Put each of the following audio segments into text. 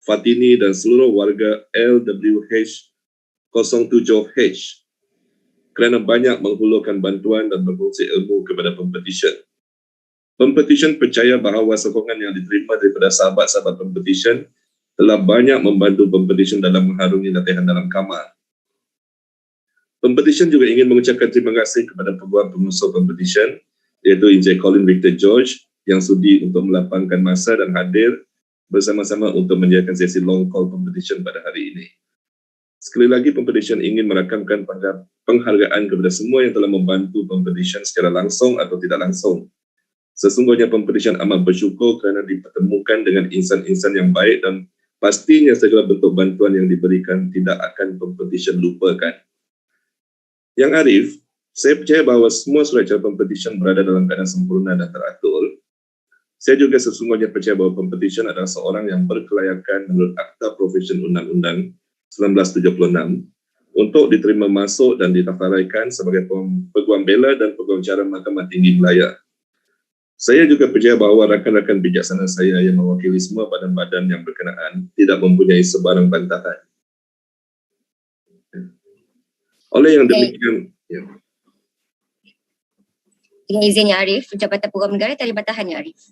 Fatini dan seluruh warga LWH 07H kerana banyak menghulurkan bantuan dan berkongsi ilmu kepada Pempetisyen. Pempetisyen percaya bahawa sokongan yang diterima daripada sahabat-sahabat Pempetisyen telah banyak membantu Pempetisyen dalam mengharungi latihan dalam kamar. Pempetisyen juga ingin mengucapkan terima kasih kepada Peguam pengusul Pempetisyen, iaitu Encik Colin Victor George, yang sudi untuk melapangkan masa dan hadir bersama-sama untuk menyediakan sesi long call Pempetisyen pada hari ini. Sekali lagi, Pempetisyen ingin merakamkan penghargaan kepada semua yang telah membantu Pempetisyen secara langsung atau tidak langsung. Sesungguhnya Pempetisyen amat bersyukur kerana dipertemukan dengan insan-insan yang baik dan pastinya segala bentuk bantuan yang diberikan tidak akan Pempetisyen lupakan. Yang Arif, saya percaya bahawa semua surat cara Pempetisyen berada dalam keadaan sempurna dan teratur. Saya juga sesungguhnya percaya bahawa Pempetisyen adalah seorang yang berkelayakan menurut Akta Profesi Undang-Undang 1976 untuk diterima masuk dan didaftaraikan sebagai Peguam Bela dan Peguam Cara Mahkamah Tinggi Kuala. Saya juga percaya bahawa rakan-rakan bijaksana saya yang mewakili semua badan-badan yang berkenaan tidak mempunyai sebarang bantahan. Oleh yang demikian, ya. Dengan izin Yang Arif, Jabatan Peguam Negara tiada bantahan Yang Arif.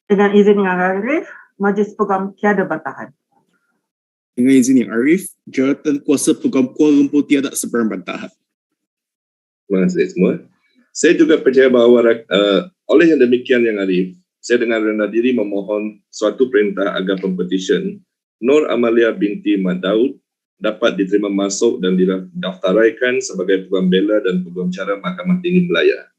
Dengan izin Yang Arif, Majlis Peguam tiada bantahan. Dengan izin Yang Arif, Jawatan Kuasa Peguam Kuala Lumpur tiada sebarang bantahan. Terima kasih semua. Saya juga percaya bahawa oleh yang demikian Yang Arif, saya dengan rendah diri memohon suatu perintah agar Pempetisyen Nur Amalia Binti Mat Daud dapat diterima masuk dan didaftaraikan sebagai Peguam Bela dan Peguam Cara Mahkamah Tinggi Malaya.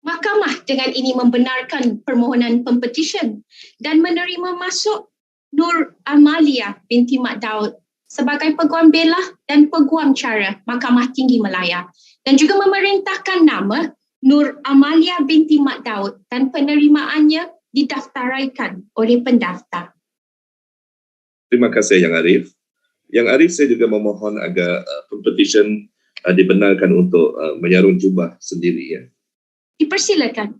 Mahkamah dengan ini membenarkan permohonan Pempetisyen dan menerima masuk Nur Amalia Binti Mat Daud sebagai Peguam Bela dan Peguam Cara Mahkamah Tinggi Malaya dan juga memerintahkan nama Nur Amalia Binti Mat Daud dan penerimaannya didaftaraikan oleh pendaftar. Terima kasih Yang Arif. Yang Arif, saya juga memohon agar Pempetisyen dibenarkan untuk menyarung jubah sendiri, ya. Dipersilakan.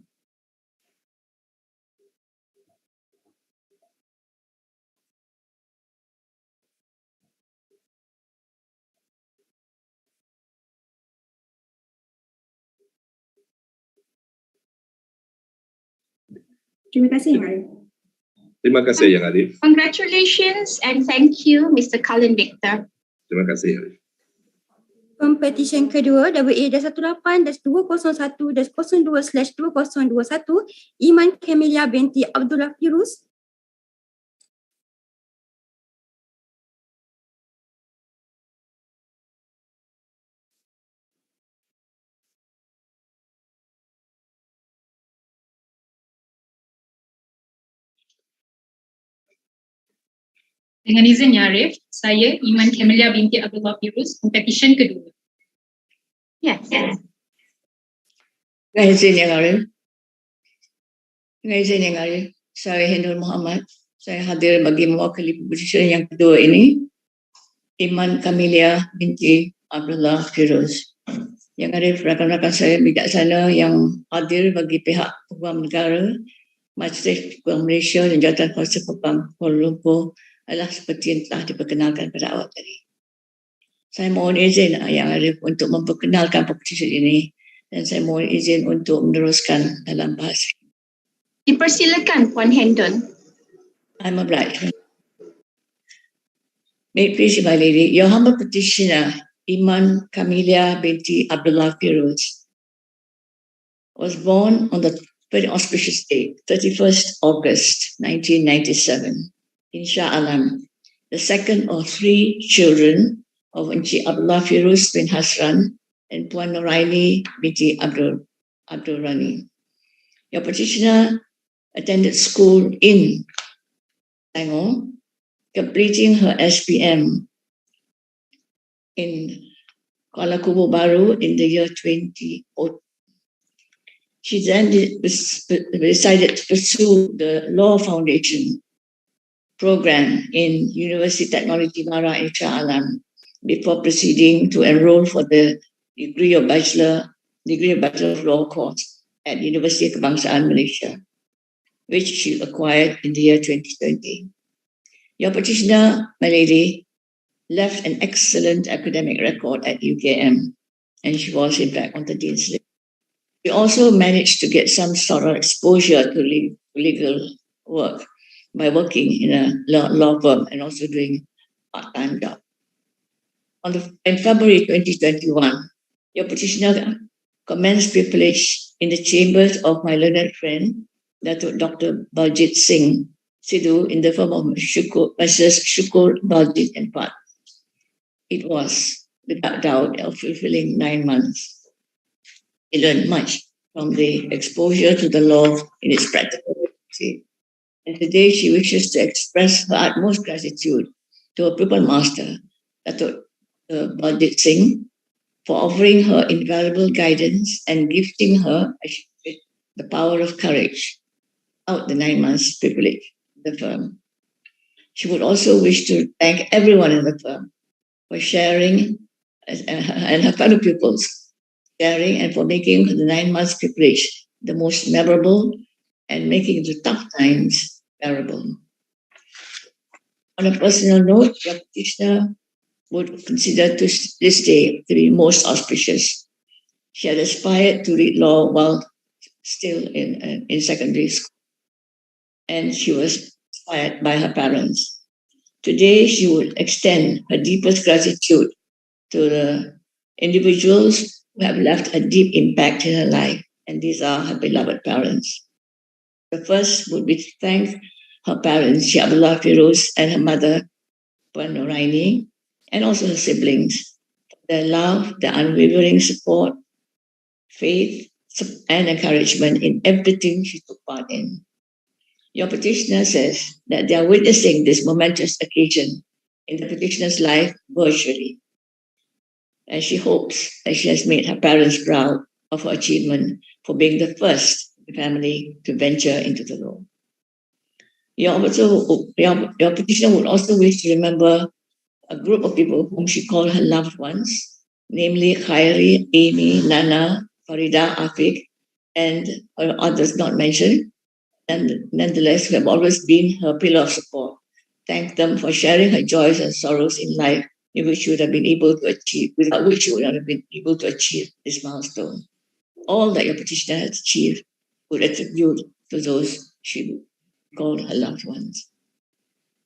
Terima kasih, Yang Arif. Terima kasih Yang Arif. Congratulations and thank you Mr. Colin Victor. Terima kasih Yang Arif. Pempetisyen kedua WA-18-201-02/2021 Iman Camelia binti Abdullah Firuz. Dengan izin Yang Arif, saya Iman Camelia binti Abdullah Firuz, Pempetisyen kedua. Yes. Dengan izin Yang Arif. Dengan izin Yang Arif, saya Hindul Muhammad. Saya hadir bagi mewakili Pempetisyen yang kedua ini, Iman Camelia binti Abdullah Firuz. Yang Arif, rakan-rakan saya bijaksana yang hadir bagi pihak Peguam Negara, Majlis Peguam Malaysia dan Jawatan Kuasa Peguam Kuala Lumpur adalah seperti yang telah diperkenalkan pada awal tadi. Saya mohon izin Yang Arif untuk memperkenalkan Pempetisyen ini dan saya mohon izin untuk meneruskan dalam bahasa. Dipersilakan Puan Hendon. I'm obliged. May it please you, my lady, your humble petitioner, Iman Camelia binti Abdullah Firuz, was born on the very auspicious date, 31st August 1997, in Shah Alam, the second of three children of Encik Abdullah Firuz bin Hasran and Puan Noorin binti Abdul Rani. Your petitioner attended school in Selangor, completing her SPM in Kuala Kubur Baru in the year 2014. She then decided to pursue the Law Foundation program in University Technology Mara in Shah Alam before proceeding to enroll for the degree of Bachelor of Law course at University Kebangsaan Malaysia. which she acquired in the year 2020. Your petitioner, my lady, left an excellent academic record at UKM, and she was in fact on the Dean's list. She also managed to get some sort of exposure to legal work by working in a law firm and also doing part-time job. In February 2021, your petitioner commenced pupillage in the chambers of my learned friend, Datuk Dr. Baljit Singh Sidhu, in the firm of Mrs. Shukur Baljit and Part. It was, without doubt, a fulfilling 9 months. He learned much from the exposure to the law in its practical reality. And today she wishes to express her utmost gratitude to her pupil master, Datuk Baljit Singh, for offering her invaluable guidance and gifting her the power of courage out the 9 months privilege of the firm. She would also wish to thank everyone in the firm for sharing, and her fellow pupils sharing, and for making the 9 months privilege the most memorable and making the tough times bearable. On a personal note, your petitioner would consider this day to be most auspicious. She had aspired to read law while still in secondary school, and she was inspired by her parents. Today, she would extend her deepest gratitude to the individuals who have left a deep impact in her life, and these are her beloved parents. The first would be to thank her parents, Syaabullah Firoz, and her mother, Puan Noorin, and also her siblings, for their love, their unwavering support, faith, and encouragement in everything she took part in. Your petitioner says that they are witnessing this momentous occasion in the petitioner's life virtually. And she hopes that she has made her parents proud of her achievement for being the first in the family to venture into the law. Your petitioner would also wish to remember a group of people whom she called her loved ones, namely Khairi, Amy, Nana, Farida, Afiq, and others not mentioned, and nonetheless who have always been her pillar of support. Thank them for sharing her joys and sorrows in life, in which she would have been able to achieve, without which she would not have been able to achieve this milestone. All that your petitioner has achieved would attribute to those she called her loved ones.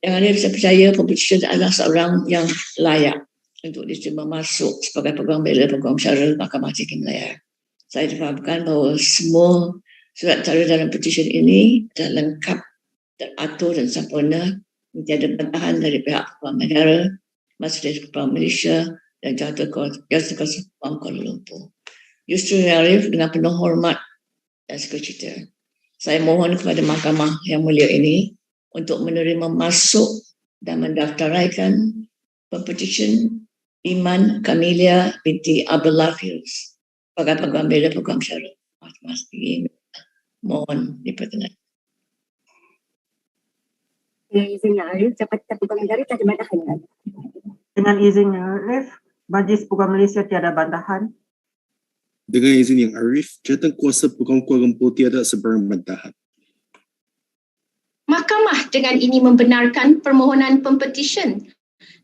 Yang ada saya percaya Pempetisyen adalah seorang yang layak untuk diterima masuk sebagai Peguam Bela, Peguam Cara Mahkamah Tinggi Kuala. Saya difahamkan bahawa semua surat cara dalam petisyen ini adalah lengkap, teratur dan sempurna, tiada bantahan dari pihak Peguam Negara, Majlis Peguam Malaysia dan Kuasa-Kuasa Peguam Kuala Lumpur. Justru Arif, dengan penuh hormat dan sukacita, saya mohon kepada mahkamah yang mulia ini untuk menerima masuk dan mendaftaraikan Pempetisyen Iman Camelia Binti Abdullah Firoz sebagai Peguam Bela, Peguam Cara. Mohon diperkenankan. Dengan izinnya Arif, Jabatan Peguam Negara tiada bantahan. Dengan izinnya Arif, Majlis Peguam Malaysia tiada bantahan. Dengan izin yang Arif, Jabatan Kuasa Peguam Kuala Lumpur tiada sebarang bantahan. Mahkamah dengan ini membenarkan permohonan pempetisyen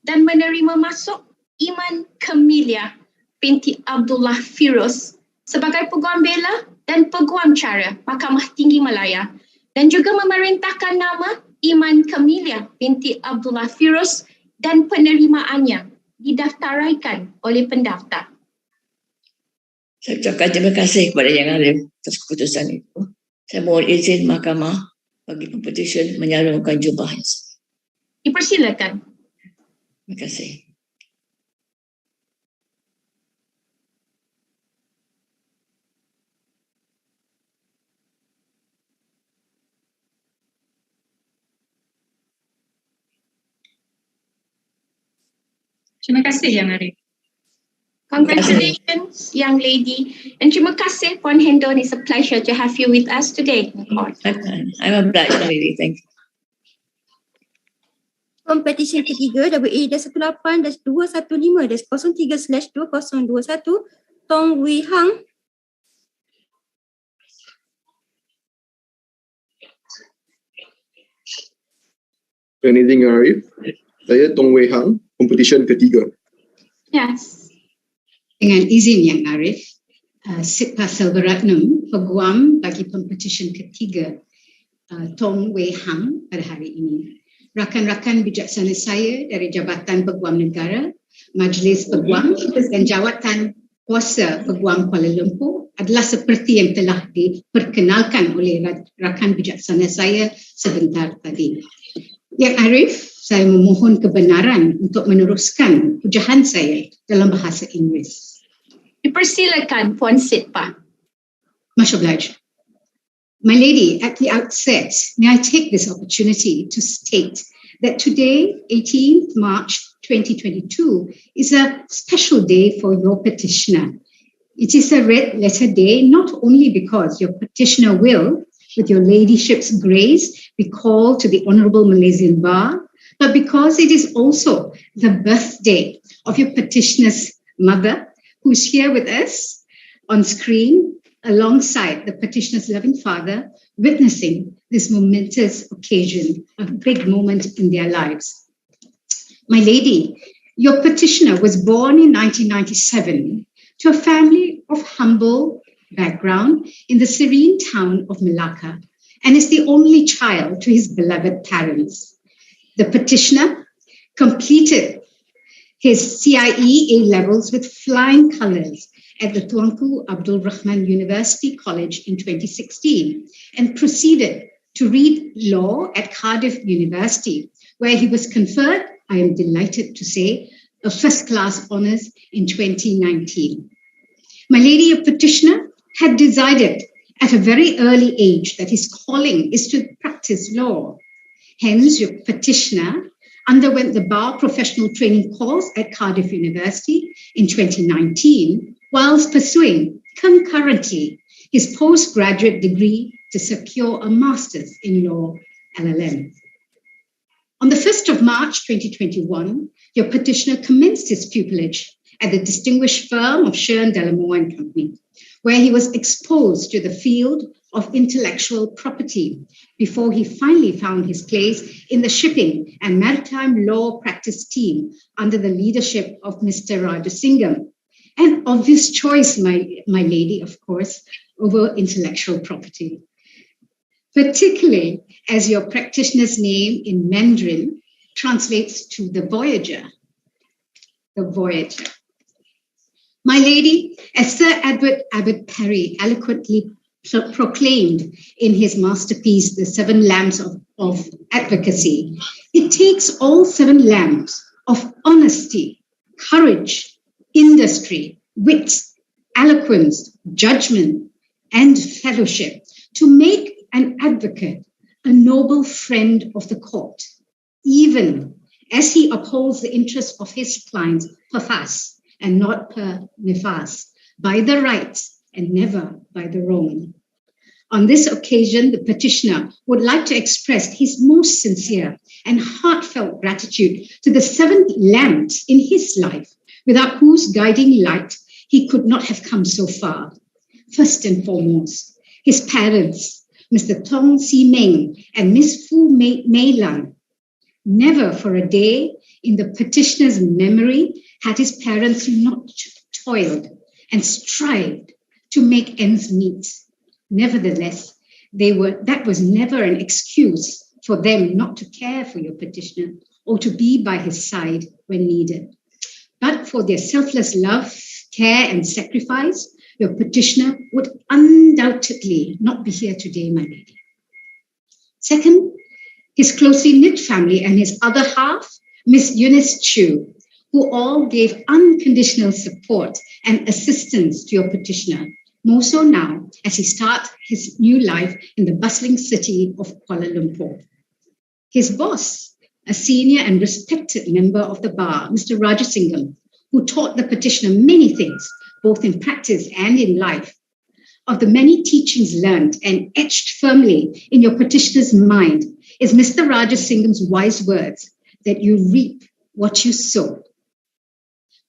dan menerima masuk Iman Camelia Binti Abdullah Firoz sebagai Peguam Bela dan Peguam Cara Mahkamah Tinggi Malaya, dan juga memerintahkan nama Iman Camelia Binti Abdullah Firoz dan penerimaannya didaftaraikan oleh pendaftar. Saya ucapkan terima kasih kepada Yang Arif atas keputusan itu. Saya mohon izin mahkamah bagi Pempetisyen menyalurkan jubahnya. Dipersilakan. Terima kasih. Terima kasih Yang Arif. Congratulations, young lady. And terima kasih, Puan Hendon. It's a pleasure to have you with us today. I'm obliged, lady. Thank you. Petisyen ketiga WA-18-215-03/2021 Tong Wee Hang Dengan izin Yang Arif, saya Tong Wei Hang, Pempetisyen ketiga. Yes. Dengan izin Yang Arif, Sitpa Selvaratnam, Peguam bagi Pempetisyen ketiga, Tong Wei Hang pada hari ini. Rakan-rakan bijaksana saya dari Jabatan Peguam Negara, Majlis Peguam dan Jawatan Kuasa Peguam Kuala Lumpur adalah seperti yang telah diperkenalkan oleh rakan bijaksana saya sebentar tadi. Yang Arif, saya memohon kebenaran untuk meneruskan pujahan saya dalam bahasa Inggeris. Dipersilakan Puan Sitpa. Much obliged. My lady, at the outset, may I take this opportunity to state that today, 18th March 2022, is a special day for your petitioner. It is a red letter day not only because your petitioner will, with your ladyship's grace, be called to the Honourable Malaysian Bar, but because it is also the birthday of your petitioner's mother, who is here with us on screen, alongside the petitioner's loving father, witnessing this momentous occasion, a big moment in their lives. My lady, your petitioner was born in 1997 to a family of humble background in the serene town of Malacca and is the only child to his beloved parents. The petitioner completed his CIE A-levels with flying colours at the Tuanku Abdul Rahman University College in 2016 and proceeded to read law at Cardiff University, where he was conferred, I am delighted to say, a first-class honours in 2019. My lady, a petitioner, had decided at a very early age that his calling is to practice law. Hence, your petitioner underwent the bar professional training course at Cardiff University in 2019, whilst pursuing concurrently his postgraduate degree to secure a master's in law LLM. On the 1st of March 2021, your petitioner commenced his pupillage at the distinguished firm of Shearn Delamore and Company, where he was exposed to the field of intellectual property before he finally found his place in the shipping and maritime law practice team under the leadership of Mr. Rajasingham. An obvious choice, my lady, of course, over intellectual property, particularly as your practitioner's name in Mandarin translates to the voyager. The voyager. My lady, as Sir Edward Abbott Perry eloquently proclaimed in his masterpiece, The Seven Lamps of Advocacy, it takes all seven lamps of honesty, courage, industry, wit, eloquence, judgment, and fellowship to make an advocate a noble friend of the court, even as he upholds the interests of his clients per fas and not per nefas, by the right and never by the wrong. On this occasion, the petitioner would like to express his most sincere and heartfelt gratitude to the seven lamps in his life, without whose guiding light he could not have come so far. First and foremost, his parents, Mr. Tong Si Meng and Miss Fu Mei Lan. Never for a day in the petitioner's memory had his parents not toiled and strived to make ends meet. Nevertheless, that was never an excuse for them not to care for your petitioner or to be by his side when needed. But for their selfless love, care, and sacrifice, your petitioner would undoubtedly not be here today, my lady. Second, his closely knit family and his other half, Miss Eunice Chu, who all gave unconditional support and assistance to your petitioner, more so now as he starts his new life in the bustling city of Kuala Lumpur. His boss, a senior and respected member of the bar, Mr. Rajasingham, who taught the petitioner many things, both in practice and in life. Of the many teachings learned and etched firmly in your petitioner's mind is Mr. Rajasingham's wise words that you reap what you sow.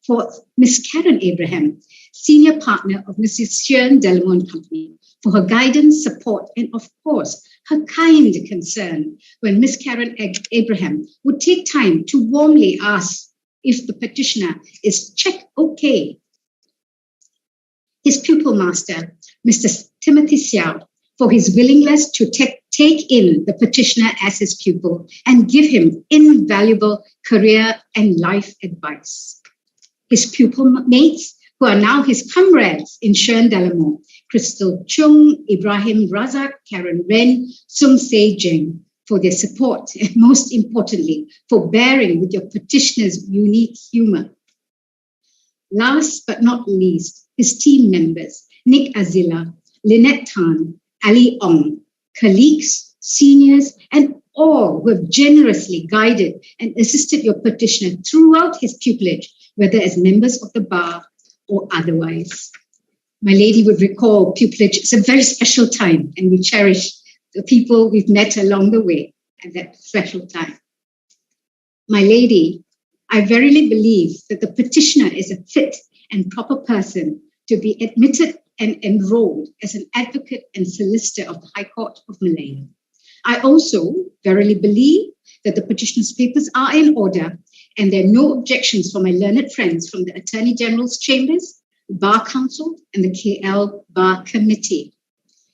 For Miss Karen Abraham, senior partner of Mrs. Shearn Delamore and Company, for her guidance, support, and of course, her kind concern when Miss Karen Abraham would take time to warmly ask if the petitioner is check okay. His pupil master, Mr. Timothy Xiao, for his willingness to take in the petitioner as his pupil and give him invaluable career and life advice. His pupil mates, who are now his comrades in Shern Dalamo, Crystal Chung, Ibrahim Razak, Karen Ren, Sung Se Jing, for their support and most importantly, for bearing with your petitioner's unique humor. Last but not least, his team members, Nick Azila, Lynette Tan, Ali Ong, colleagues, seniors, and all who have generously guided and assisted your petitioner throughout his pupillage, whether as members of the bar or otherwise. My lady would recall pupillage is a very special time, and we cherish the people we've met along the way at that special time. My lady, I verily believe that the petitioner is a fit and proper person to be admitted and enrolled as an advocate and solicitor of the High Court of Malaya. I also verily believe that the petitioner's papers are in order and there are no objections from my learned friends from the Attorney General's Chambers, Bar Council, and the KL Bar Committee.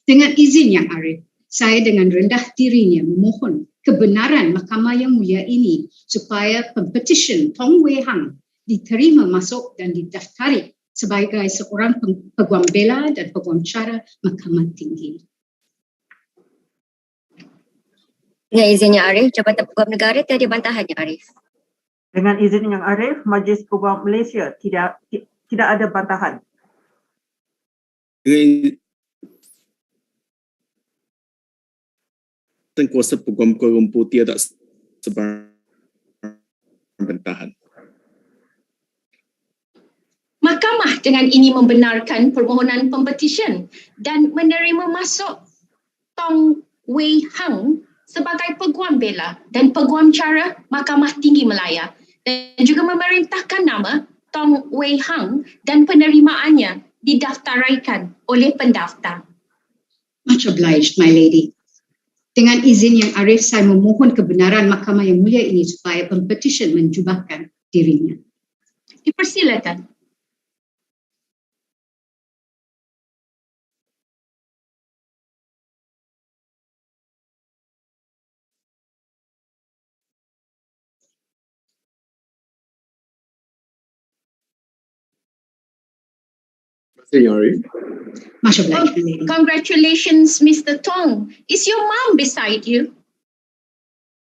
Dengan izin Yang Arif, saya dengan rendah dirinya memohon kebenaran Mahkamah yang mulia ini supaya Pempetisyen Tong Wei Hang diterima masuk dan didaftari sebagai seorang Peguam Bela dan Peguam Cara Mahkamah Tinggi. Dengan izinnya Arif, Jabatan Peguam Negara tiada bantahannya Arif. Dengan izin Yang Arif, Majlis Peguam Malaysia tidak ada bantahan. Dan Kuasa Peguam Kuala Lumpur tiada sebarang bantahan. Mahkamah dengan ini membenarkan permohonan pempetisyen dan menerima masuk Tong Wei Hang sebagai Peguam Bela dan Peguam Cara Mahkamah Tinggi Malaya dan juga memerintahkan nama Tong Wei Hang dan penerimaannya didaftaraikan oleh pendaftar. Much obliged, my lady. Dengan izin Yang Arif, saya memohon kebenaran Mahkamah yang mulia ini supaya Pempetisyen menjubahkan dirinya. Dipersilakan. Much obliged, my lady. Congratulations, Mr. Tong. Is your mom beside you?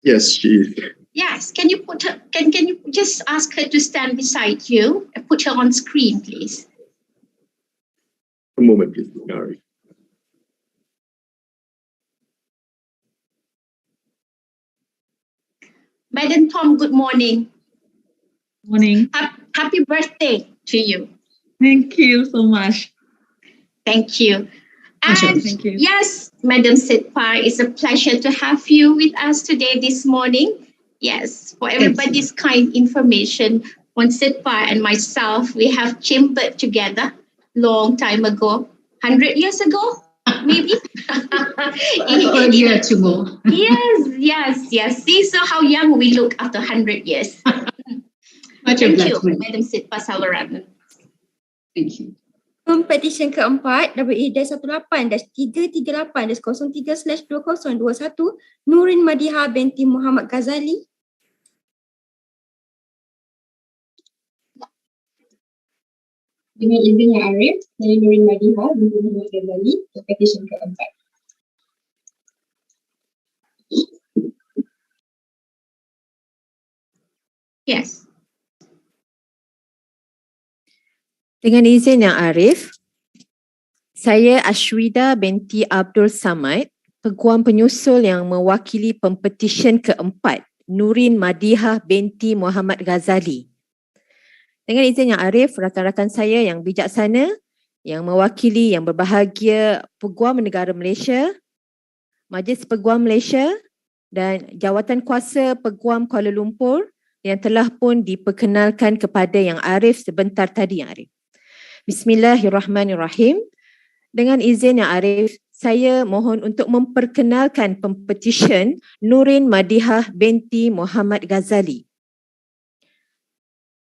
Yes, she is. Yes. Can you put her? Can you just ask her to stand beside you and put her on screen, please? A moment, please, Nari. Madam Tom, good morning. Morning. Happy birthday to you. Thank you so much. Thank you. And Thank you. yes, Madam Sitpar, it's a pleasure to have you with us today this morning. Yes, for everybody's kind information, on Sitpar and myself, we have chambered together long time ago, 100 years ago, maybe. Earlier to more. Yes. See, so how young we look after 100 years. Much Thank obliged, you, Madam Sitpar Salaraman. Thank you. Pempetisyen keempat WE-338-338-03/2021 Noorin Madiha binti Muhammad Ghazali. Dengan izin Yang Arif, saya Noorin Madiha binti Muhammad Ghazali, Pempetisyen keempat. Yes. Dengan izin Yang Arif, saya Ashwida binti Abdul Samad, Peguam Penyusul yang mewakili Pempetisyen keempat, Noorin Madiha binti Muhammad Ghazali. Dengan izin Yang Arif, rakan-rakan saya yang bijaksana, yang mewakili yang berbahagia Peguam Negara Malaysia, Majlis Peguam Malaysia dan Jawatan Kuasa Peguam Kuala Lumpur yang telah pun diperkenalkan kepada Yang Arif sebentar tadi Yang Arif. Bismillahirrahmanirrahim. Dengan izin Yang Arif, saya mohon untuk memperkenalkan Pempetisyen Noorin Madihah binti Muhammad Ghazali.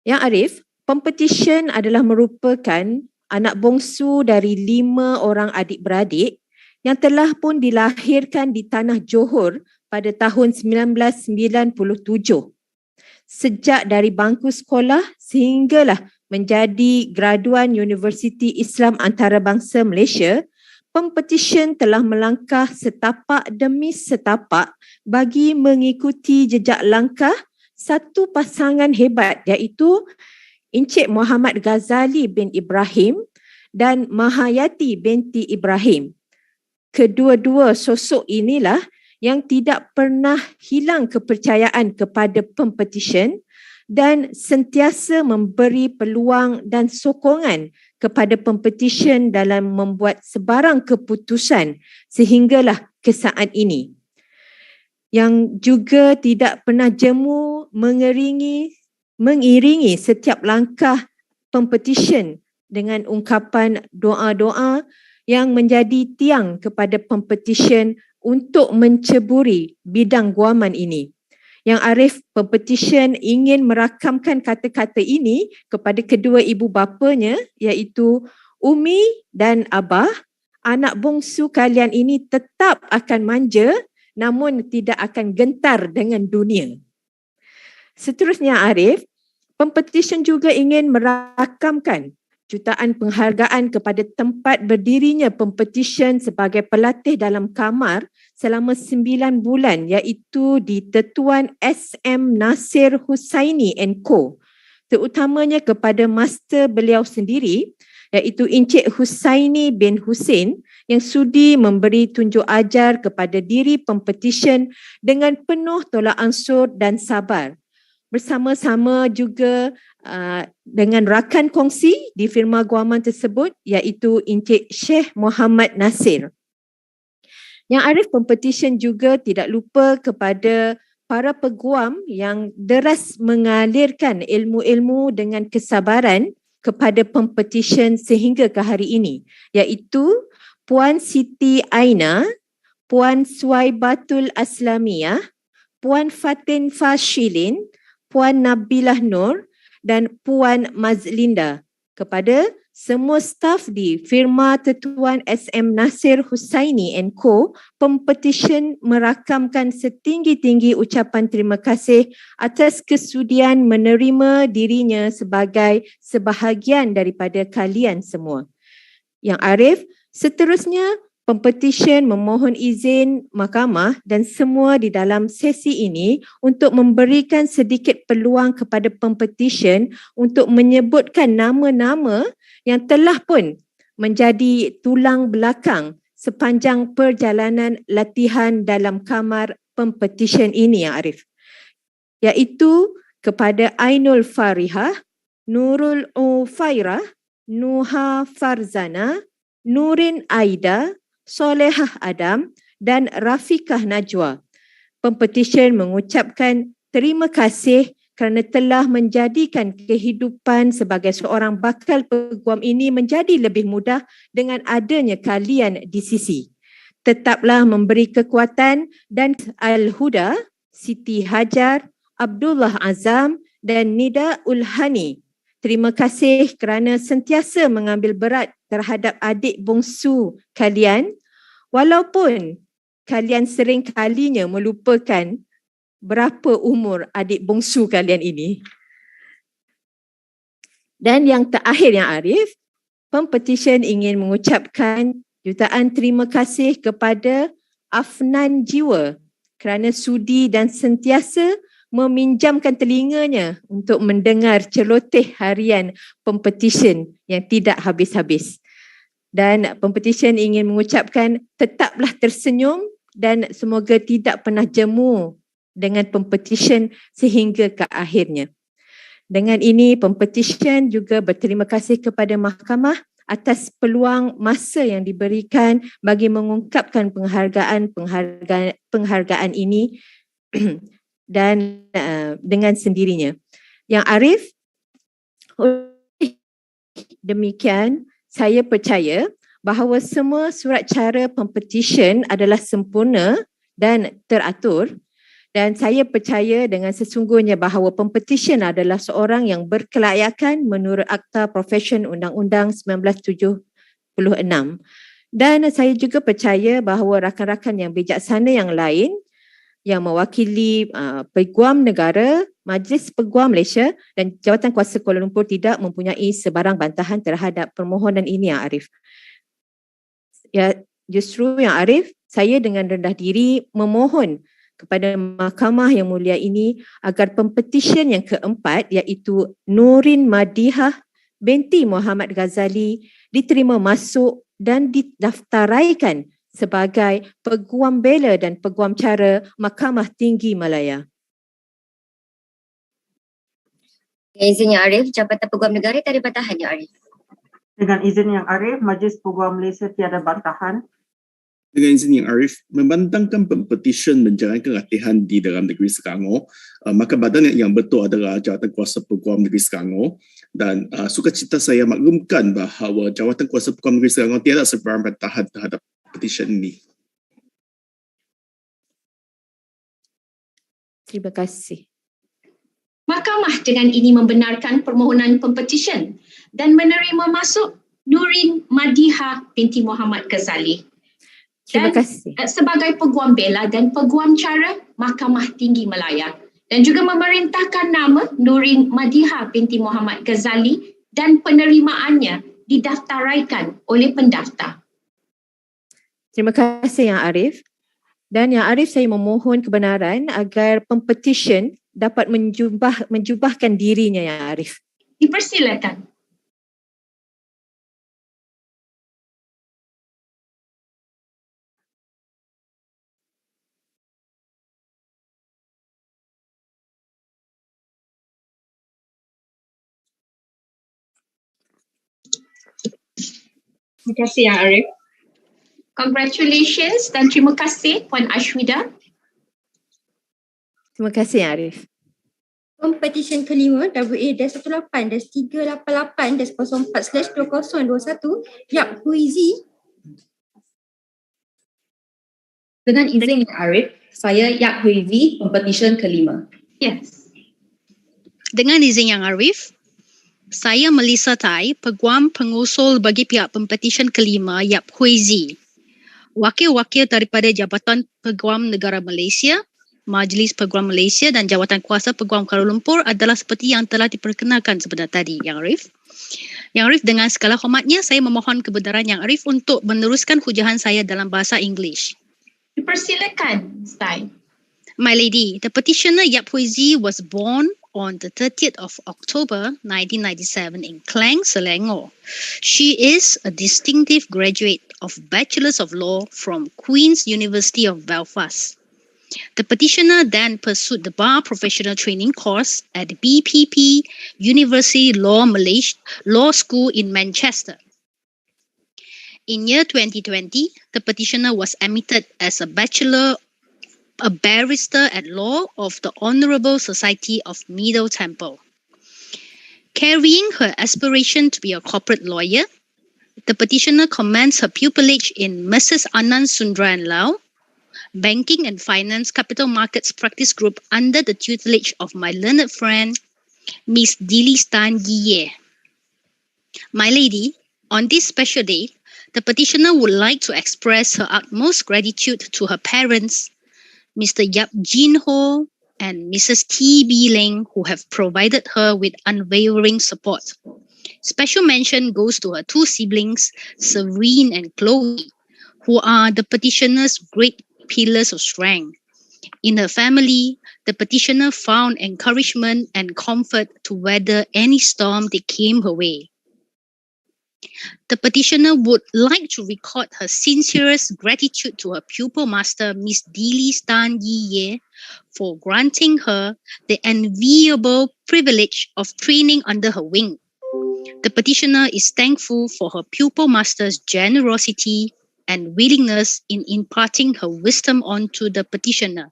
Yang Arif, Pempetisyen adalah merupakan anak bongsu dari 5 orang adik-beradik yang telah pun dilahirkan di tanah Johor pada tahun 1997. Sejak dari bangku sekolah sehinggalah menjadi graduan Universiti Islam Antarabangsa Malaysia, Pempetisyen telah melangkah setapak demi setapak bagi mengikuti jejak langkah satu pasangan hebat iaitu Encik Muhammad Ghazali bin Ibrahim dan Mahayati binti Ibrahim. Kedua-dua sosok inilah yang tidak pernah hilang kepercayaan kepada Pempetisyen dan sentiasa memberi peluang dan sokongan kepada Pempetisyen dalam membuat sebarang keputusan sehinggalah ke saat ini. Yang juga tidak pernah jemu mengiringi setiap langkah Pempetisyen dengan ungkapan doa-doa yang menjadi tiang kepada Pempetisyen untuk menceburi bidang guaman ini. Yang Arif, Pempetisyen ingin merakamkan kata-kata ini kepada kedua ibu bapanya iaitu Umi dan Abah. Anak bongsu kalian ini tetap akan manja namun tidak akan gentar dengan dunia. Seterusnya Arif, Pempetisyen juga ingin merakamkan jutaan penghargaan kepada tempat berdirinya Pempetisyen sebagai pelatih dalam kamar selama 9 bulan iaitu di Tetuan SM Nasir Husaini & Co. Terutamanya kepada master beliau sendiri iaitu Encik Husaini bin Husin yang sudi memberi tunjuk ajar kepada diri Pempetisyen dengan penuh tolak ansur dan sabar. Bersama-sama juga dengan rakan kongsi di firma guaman tersebut iaitu Encik Syekh Muhammad Nasir. Yang Arif, Pempetisyen juga tidak lupa kepada para peguam yang deras mengalirkan ilmu-ilmu dengan kesabaran kepada Pempetisyen sehingga ke hari ini iaitu Puan Siti Aina, Puan Suwaibatul Aslamiyah, Puan Fatin Fashilin, Puan Nabilah Nur dan Puan Mazlinda. Kepada semua staf di firma Tetuan SM Nasir Husaini & Co, Pempetisyen merakamkan setinggi-tinggi ucapan terima kasih atas kesudian menerima dirinya sebagai sebahagian daripada kalian semua. Yang Arif, seterusnya Pempetisyen memohon izin mahkamah dan semua di dalam sesi ini untuk memberikan sedikit peluang kepada Pempetisyen untuk menyebutkan nama-nama yang telah pun menjadi tulang belakang sepanjang perjalanan latihan dalam kamar Pempetisyen ini, Yang Arif. Iaitu kepada Ainul Farihah, Nurul Ufairah, Nuha Farzana, Noorin Aida, Solehah Adam dan Rafiqah Najwa. Pempetisyen mengucapkan terima kasih kerana telah menjadikan kehidupan sebagai seorang bakal peguam ini menjadi lebih mudah dengan adanya kalian di sisi. Tetaplah memberi kekuatan dan Al-Huda, Siti Hajar, Abdullah Azam dan Nida Ulhani. Terima kasih kerana sentiasa mengambil berat terhadap adik bongsu kalian walaupun kalian sering kalinya melupakan berapa umur adik bongsu kalian ini. Dan yang terakhir Yang Arif, Pempetisyen ingin mengucapkan jutaan terima kasih kepada Afnan Jiwa kerana sudi dan sentiasa meminjamkan telinganya untuk mendengar celoteh harian Pempetisyen yang tidak habis-habis. Dan Pempetisyen ingin mengucapkan tetaplah tersenyum dan semoga tidak pernah jemu dengan Pempetisyen sehingga ke akhirnya. Dengan ini Pempetisyen juga berterima kasih kepada mahkamah atas peluang masa yang diberikan bagi mengungkapkan penghargaan ini dan dengan sendirinya. Yang Arif, demikian saya percaya bahawa semua surat cara Pempetisyen adalah sempurna dan teratur, dan saya percaya dengan sesungguhnya bahawa Pempetisyen adalah seorang yang berkelayakan menurut Akta Profesyen Undang-Undang 1976. Dan saya juga percaya bahawa rakan-rakan yang bijaksana yang lain yang mewakili Peguam Negara, Majlis Peguam Malaysia dan Jawatan Kuasa Kuala Lumpur tidak mempunyai sebarang bantahan terhadap permohonan ini, Yang Arif. Ya, justru Yang Arif, saya dengan rendah diri memohon kepada Mahkamah yang mulia ini agar Pempetisyen yang keempat iaitu Noorin Madihah binti Muhammad Ghazali diterima masuk dan didaftaraikan sebagai Peguam Bela dan Peguam Cara Mahkamah Tinggi Malaya. Dengan izin Yang Arif, Jabatan Peguam Negara tiada bantahan, Yang Arif. Dengan izin Yang Arif, Majlis Peguam Malaysia tiada bantahan. Dengan izin Yang Arif, membantangkan Pempetisyen menjalankan latihan di dalam negeri Selangor, maka badan yang betul adalah Jawatan Kuasa Peguam Negeri Selangor, dan sukacita saya maklumkan bahawa Jawatan Kuasa Peguam Negeri Selangor tiada sebarang bantahan terhadap petisyen ini. Terima kasih. Mahkamah dengan ini membenarkan permohonan Pempetisyen dan menerima masuk Noorin Madihah binti Muhammad Ghazali. Terima kasih. Sebagai Peguam Bela dan Peguam Cara Mahkamah Tinggi Malaya, dan juga memerintahkan nama Noorin Madihah binti Muhammad Ghazali dan penerimaannya didaftaraikan oleh pendaftar. Terima kasih Yang Arif. Dan Yang Arif, saya memohon kebenaran agar Pempetisyen dapat menjubahkan dirinya, Yang Arif. Dipersilakan. Terima kasih Yang Arif. Congratulations dan terima kasih Puan Ashwida. Terima kasih Yang Arif. Pempetisyen kelima WA-18-388-04/2021 Yap Huizi. Dengan izin Yang Arif, saya Yap Huizi, Pempetisyen kelima. Yes. Dengan izin Yang Arif, saya Melissa Tai, Peguam Pengusul bagi pihak Pempetisyen kelima Yap Huizi. Wakil-wakil daripada Jabatan Peguam Negara Malaysia, Majlis Peguam Malaysia dan Jawatan Kuasa Peguam Kuala Lumpur adalah seperti yang telah diperkenalkan sebentar tadi, Yang Arif. Yang Arif, dengan segala hormatnya, saya memohon kebenaran Yang Arif untuk meneruskan hujahan saya dalam bahasa Inggeris. Dipersilakan, Stein. My lady, the petitioner Yap Huizi was born on the 30th of October 1997 in Klang, Selangor. She is a distinctive graduate of Bachelors of Law from Queen's University of Belfast. The petitioner then pursued the bar professional training course at the BPP University Law School in Manchester. In year 2020, the petitioner was admitted as a barrister at law of the Honourable Society of Middle Temple. Carrying her aspiration to be a corporate lawyer, the petitioner commenced her pupillage in Mrs. Anand Sundaran Lau, Banking and Finance Capital Markets Practice Group under the tutelage of my learned friend, Miss Dili Stan Giye. My lady, on this special day, the petitioner would like to express her utmost gratitude to her parents, Mr. Yap Jin Ho and Mrs. T.B. Leng, who have provided her with unwavering support. Special mention goes to her two siblings, Serene and Chloe, who are the petitioner's great pillars of strength. In her family, the petitioner found encouragement and comfort to weather any storm that came her way. The petitioner would like to record her sincerest gratitude to her pupil master, Miss Dili Stan Yi for granting her the enviable privilege of training under her wing. The petitioner is thankful for her pupil master's generosity and willingness in imparting her wisdom onto the petitioner,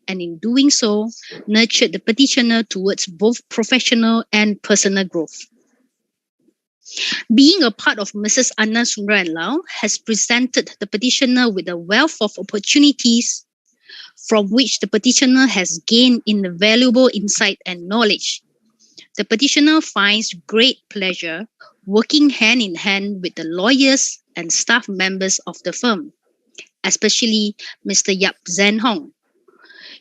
and in doing so, nurtured the petitioner towards both professional and personal growth. Being a part of Mrs. Anna Sundaran Lau has presented the petitioner with a wealth of opportunities from which the petitioner has gained invaluable insight and knowledge. The petitioner finds great pleasure working hand in hand with the lawyers and staff members of the firm, especially Mr. Yap Zen Hong.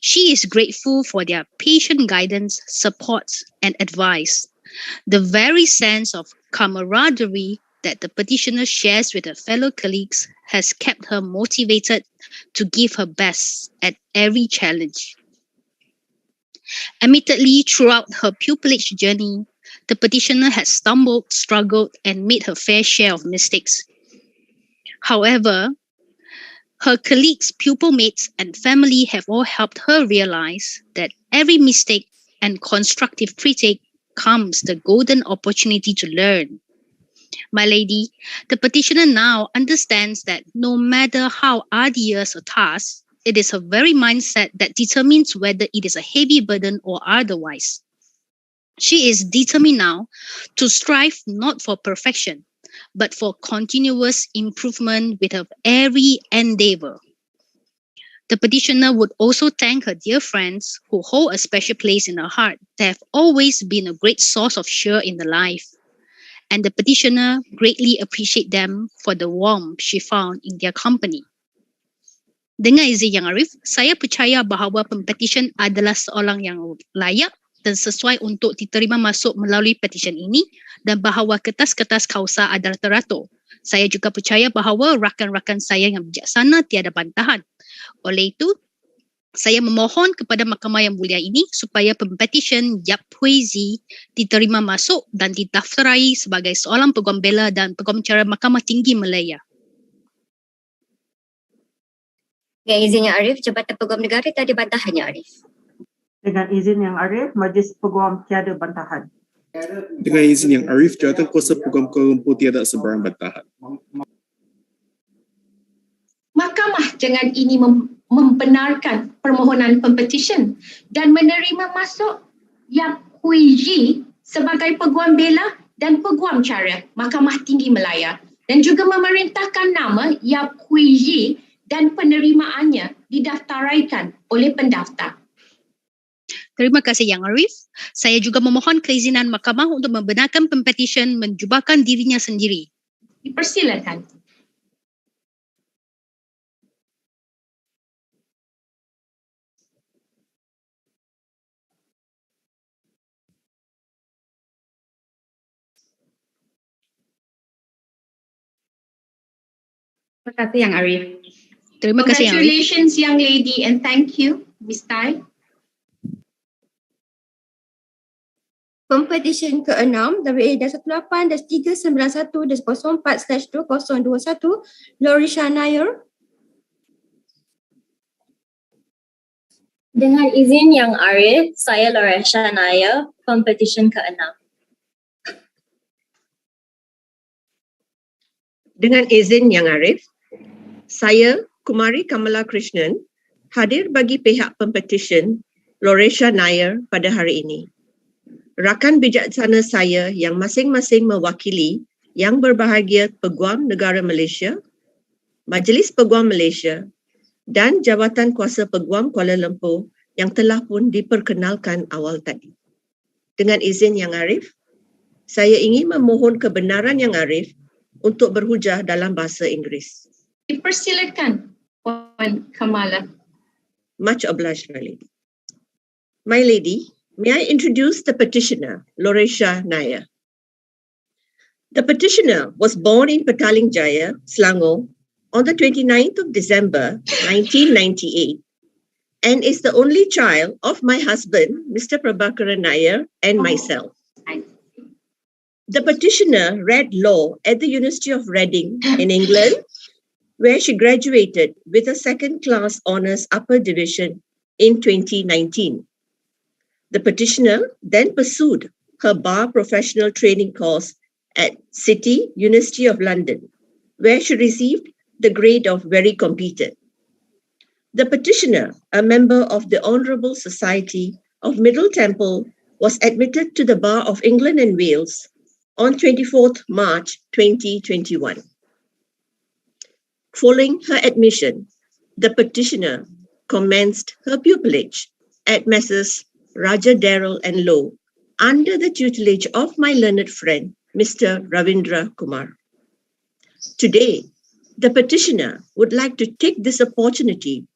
She is grateful for their patient guidance, support, and advice. The very sense of camaraderie that the petitioner shares with her fellow colleagues has kept her motivated to give her best at every challenge. Admittedly, throughout her pupillage journey, the petitioner has stumbled, struggled, and made her fair share of mistakes. However, her colleagues, pupil mates, and family have all helped her realize that every mistake and constructive critique comes the golden opportunity to learn. My lady, the petitioner now understands that no matter how arduous a task, it is her very mindset that determines whether it is a heavy burden or otherwise. She is determined now to strive not for perfection, but for continuous improvement with her every endeavor. The petitioner would also thank her dear friends who hold a special place in her heart. They have always been a great source of cheer in her life. And the petitioner greatly appreciate them for the warmth she found in their company. Dengan izin Yang Arif, saya percaya bahawa pempetisyen adalah seorang yang layak dan sesuai untuk diterima masuk melalui petisyen ini dan bahawa kertas-kertas kausa adalah teratur. Saya juga percaya bahawa rakan-rakan saya yang bijaksana tiada bantahan. Oleh itu, saya memohon kepada Mahkamah yang mulia ini supaya pempetisyen Yap Hui Zi diterima masuk dan didaftarai sebagai seorang Peguam Bela dan Peguam Cara Mahkamah Tinggi Malaya. Dengan izin Yang Arif, Jabatan Peguam Negara tiada bantahan Yang Arif. Dengan izin Yang Arif, Majlis Peguam tiada bantahan. Dengan izin Yang Arif, Jawatan Kuasa Peguam Kuala Lumpur tiada sebarang bantahan. Mahkamah dengan ini membenarkan permohonan pempetisyen dan menerima masuk Yap Hui Zi sebagai Peguam Bela dan Peguam Cara Mahkamah Tinggi Malaya dan juga memerintahkan nama Yap Hui Zi dan penerimaannya didaftaraikan oleh pendaftar. Terima kasih Yang Arif. Saya juga memohon keizinan mahkamah untuk membenarkan pempetisyen menjubahkan dirinya sendiri. Dipersilakan. Terima kasih Yang Arif. Terima kasih Yang Arif. Congratulations young lady and thank you Ms. Tai. Pempetisyen ke-6 WA-18-391-04/2021 Lorisha Nair. Dengan izin Yang Arif, saya Lorisha Nair, pempetisyen ke-6. Dengan izin Yang Arif, saya Kumari Kamala Krishnan hadir bagi pihak pempetisyen Lorisha Nair pada hari ini. Rakan bijaksana saya yang masing-masing mewakili Yang Berbahagia Peguam Negara Malaysia, Majlis Peguam Malaysia dan Jawatan Kuasa Peguam Kuala Lumpur yang telah pun diperkenalkan awal tadi. Dengan izin Yang Arif, saya ingin memohon kebenaran Yang Arif untuk berhujah dalam bahasa Inggeris. Dipersilakan Puan Kamala. Much obliged, my lady. My lady, may I introduce the petitioner, Lorisha Nair. The petitioner was born in Petaling Jaya, Selangor, on the 29th of December, 1998, and is the only child of my husband, Mr. Prabhakaran Nair, and myself. The petitioner read law at the University of Reading in England, where she graduated with a second-class honours upper division in 2019. The petitioner then pursued her bar professional training course at City, University of London, where she received the grade of very competent. The petitioner, a member of the Honourable Society of Middle Temple, was admitted to the Bar of England and Wales on 24th March 2021. Following her admission, the petitioner commenced her pupillage at Messrs. Raja Darrell and Low under the tutelage of my learned friend, Mr. Ravindra Kumar. Today, the petitioner would like to take this opportunity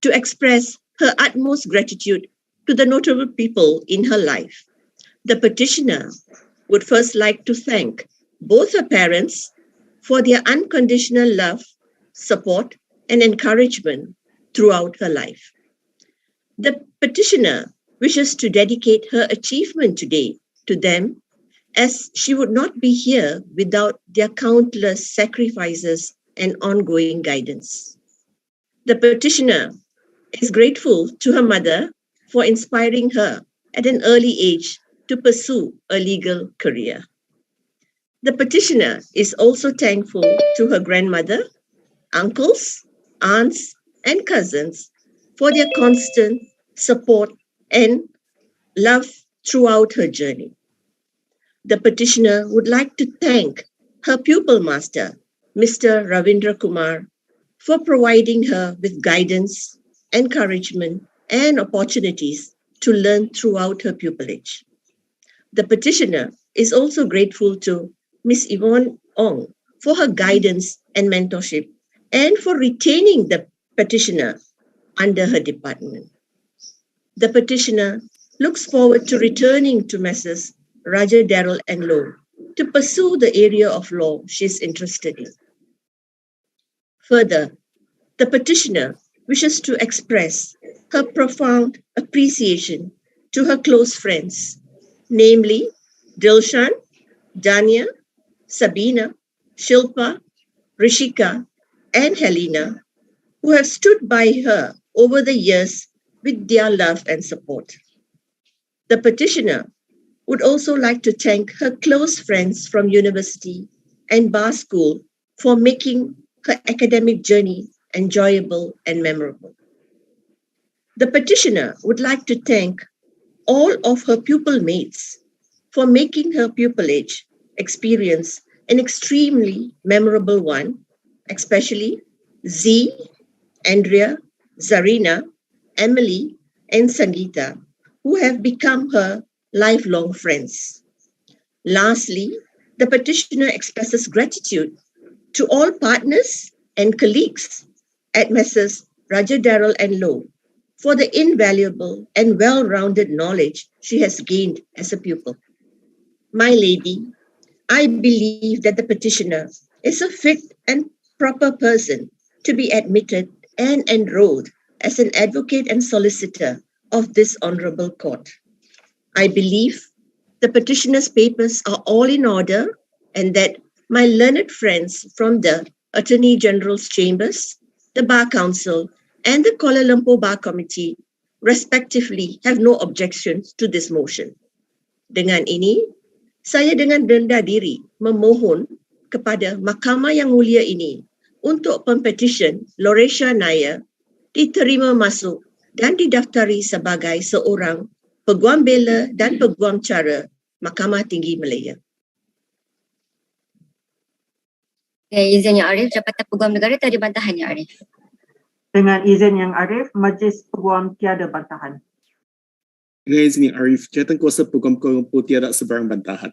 to express her utmost gratitude to the notable people in her life. The petitioner would first like to thank both her parents for their unconditional love, support, and encouragement throughout her life. The petitioner wishes to dedicate her achievement today to them, as she would not be here without their countless sacrifices and ongoing guidance. The petitioner is grateful to her mother for inspiring her at an early age to pursue a legal career. The petitioner is also thankful to her grandmother, uncles, aunts, and cousins for their constant support and love throughout her journey. The petitioner would like to thank her pupil master, Mr. Ravindra Kumar, for providing her with guidance, encouragement, and opportunities to learn throughout her pupillage. The petitioner is also grateful to Ms. Yvonne Ong for her guidance and mentorship and for retaining the petitioner under her department. The petitioner looks forward to returning to Messrs. Raja Darrell and Low to pursue the area of law she's interested in. Further, the petitioner wishes to express her profound appreciation to her close friends, namely Dilshan, Dania, Sabina, Shilpa, Rishika, and Helena, who have stood by her over the years with their love and support. The petitioner would also like to thank her close friends from university and bar school for making her academic journey enjoyable and memorable. The petitioner would like to thank all of her pupil mates for making her pupillage experience an extremely memorable one, especially Z, Andrea, Zarina, Emily, and Sangeeta, who have become her lifelong friends. Lastly, the petitioner expresses gratitude to all partners and colleagues at Messrs. Raja Darrell and Low for the invaluable and well-rounded knowledge she has gained as a pupil. My lady, I believe that the petitioner is a fit and proper person to be admitted and enrolled as an advocate and solicitor of this honorable court. I believe the petitioner's papers are all in order and that my learned friends from the Attorney General's Chambers, the Bar Council, and the Kuala Lumpur Bar Committee respectively have no objections to this motion. Dengan ini, saya dengan rendah diri memohon kepada Mahkamah yang mulia ini untuk Pempetisyen Loresha Naya diterima masuk dan didaftari sebagai seorang Peguam Bela dan Peguam Cara Mahkamah Tinggi Malaya. Izin Yang Arif, Jabatan Peguam Negara tiada bantahan Yang Arif. Dengan izin Yang Arif, Majlis Peguam tiada bantahan. Dengan izin Yang Arif, Jabatan Kuasa Peguam Kuala Lumpur tiada sebarang bantahan.